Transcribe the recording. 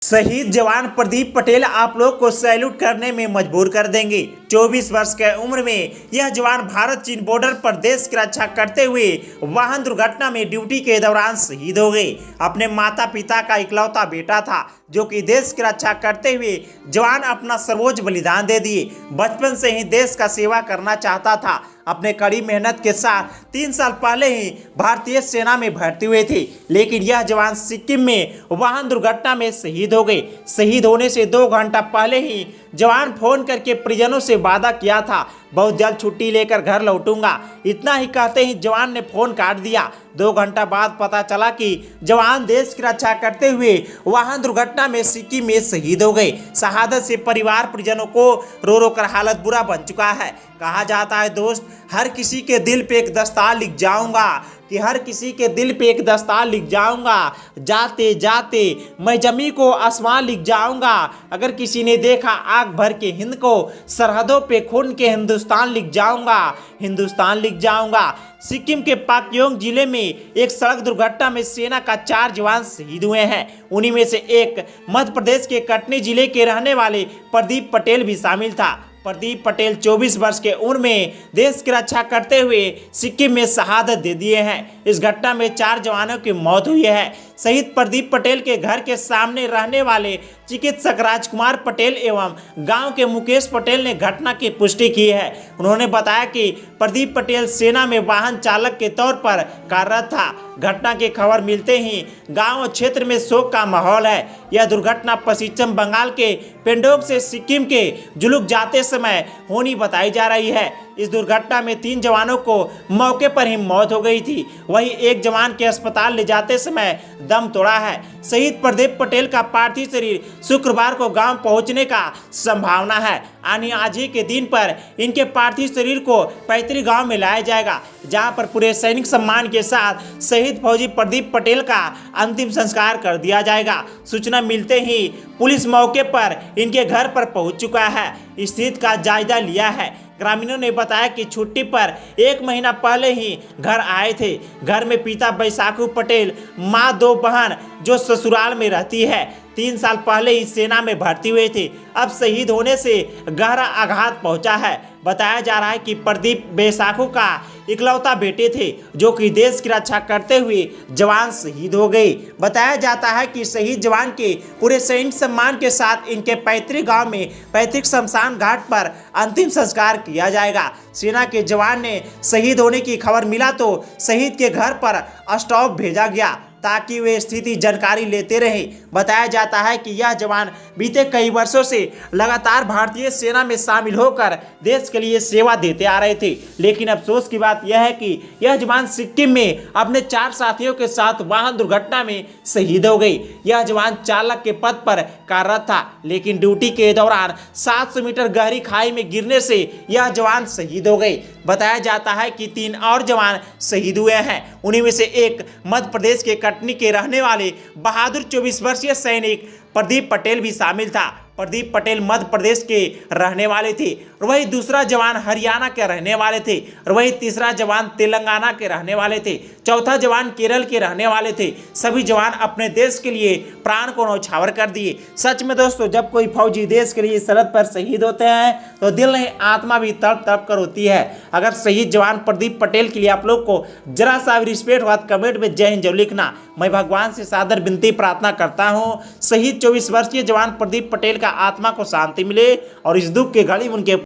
शहीद जवान प्रदीप पटेल आप लोग को सैल्यूट करने में मजबूर कर देंगे। 24 वर्ष की उम्र में यह जवान भारत चीन बॉर्डर पर देश की रक्षा करते हुए वाहन दुर्घटना में ड्यूटी के दौरान शहीद हो गए। अपने माता पिता का इकलौता बेटा था जो कि देश की रक्षा करते हुए जवान अपना सर्वोच्च बलिदान दे दिए। बचपन से ही देश का सेवा करना चाहता था। अपने कड़ी मेहनत के साथ 3 साल पहले ही भारतीय सेना में भर्ती हुए थे, लेकिन यह जवान सिक्किम में वाहन दुर्घटना में शहीद हो गए। शहीद होने से 2 घंटा पहले ही जवान फोन करके परिजनों से वादा किया था बहुत जल्द छुट्टी लेकर घर लौटूंगा। इतना ही कहते ही जवान ने फोन काट दिया। 2 घंटा बाद पता चला कि जवान देश की रक्षा करते हुए वाहन दुर्घटना में सिक्किम में शहीद हो गए। शहादत से परिवार परिजनों को रो रो कर हालत बुरा बन चुका है। कहा जाता है दोस्त, हर किसी के दिल पे एक दस्तार लिख जाऊंगा कि हर किसी के दिल पे एक दस्तार लिख जाऊंगा। जाते जाते मैं जमी को आसमान लिख जाऊंगा। अगर किसी ने देखा आग भर के हिंद को, सरहदों पे खून के हिंदुस्तान लिख जाऊंगा, हिंदुस्तान लिख जाऊंगा। सिक्किम के पाक्योंग जिले में एक सड़क दुर्घटना में सेना का 4 जवान शहीद हुए हैं। उन्हीं में से एक मध्य प्रदेश के कटनी जिले के रहने वाले प्रदीप पटेल भी शामिल था। प्रदीप पटेल 24 वर्ष के उम्र में देश की रक्षा करते हुए सिक्किम में शहादत दे दिए हैं। इस घटना में 4 जवानों की मौत हुई है। शहीद प्रदीप पटेल के घर के सामने रहने वाले चिकित्सक राजकुमार पटेल एवं गांव के मुकेश पटेल ने घटना की पुष्टि की है। उन्होंने बताया कि प्रदीप पटेल सेना में वाहन चालक के तौर पर कार्यरत था। घटना की खबर मिलते ही गांव और क्षेत्र में शोक का माहौल है। यह दुर्घटना पश्चिम बंगाल के पेंडोंग से सिक्किम के जुलूक जाते समय होनी बताई जा रही है। इस दुर्घटना में 3 जवानों को मौके पर ही मौत हो गई थी। वहीं एक जवान के अस्पताल ले जाते समय दम तोड़ा है। शहीद प्रदीप पटेल का पार्थिव शरीर शुक्रवार को गांव पहुंचने का संभावना है। आज ही के दिन पर इनके पार्थिव शरीर को पैतृक गांव में लाया जाएगा, जहां पर पूरे सैनिक सम्मान के साथ शहीद फौजी प्रदीप पटेल का अंतिम संस्कार कर दिया जाएगा। सूचना मिलते ही पुलिस मौके पर इनके घर पर पहुंच चुका है, स्थिति का जायजा लिया है। ग्रामीणों ने बताया कि छुट्टी पर 1 महीना पहले ही घर आए थे। घर में पिता बैसाखू पटेल, माँ 2 बहन जो ससुराल में रहती है, 3 साल पहले ही सेना में भर्ती हुए थे। अब शहीद होने से गहरा आघात पहुंचा है। बताया जा रहा है कि प्रदीप बैसाखू का इकलौता बेटे थे जो कि देश की रक्षा करते हुए जवान शहीद हो गए। बताया जाता है कि शहीद जवान के पूरे सैनिक सम्मान के साथ इनके पैतृक गांव में पैतृक शमशान घाट पर अंतिम संस्कार किया जाएगा। सेना के जवान ने शहीद होने की खबर मिला तो शहीद के घर पर स्टाफ भेजा गया ताकि वे स्थिति जानकारी लेते रहे। बताया जाता है कि यह जवान बीते कई वर्षों से लगातार भारतीय सेना में शामिल होकर देश के लिए सेवा देते आ रहे थे, लेकिन अफसोस की बात यह है कि यह जवान सिक्किम में अपने 4 साथियों के साथ वाहन दुर्घटना में शहीद हो गई। यह जवान चालक के पद पर कार्यरत था, लेकिन ड्यूटी के दौरान 700 मीटर गहरी खाई में गिरने से यह जवान शहीद हो गए। बताया जाता है कि 3 और जवान शहीद हुए हैं। उन्हीं में से एक मध्य प्रदेश के कटनी के रहने वाले बहादुर 24 वर्षीय सैनिक प्रदीप पटेल भी शामिल था। प्रदीप पटेल मध्य प्रदेश के रहने वाले थे और वही दूसरा जवान हरियाणा के रहने वाले थे और वही तीसरा जवान तेलंगाना के रहने वाले थे। चौथा जवान केरल के रहने वाले थे। सभी जवान अपने देश के लिए प्राण को न्यौछावर कर दिए। सच में दोस्तों, जब कोई फौजी देश के लिए सरहद पर शहीद होते हैं तो दिल नहीं आत्मा भी तड़प तड़प कर होती है। अगर शहीद जवान प्रदीप पटेल के लिए आप लोग को जरा सा भी रिस्पेक्ट हुआ कमेंट में जय हिंद जरूर लिखना। मैं भगवान से सादर विनती प्रार्थना करता हूँ शहीद 24 वर्षीय जवान प्रदीप पटेल का आत्मा को शांति मिले और इस दुख के घड़ी में उनके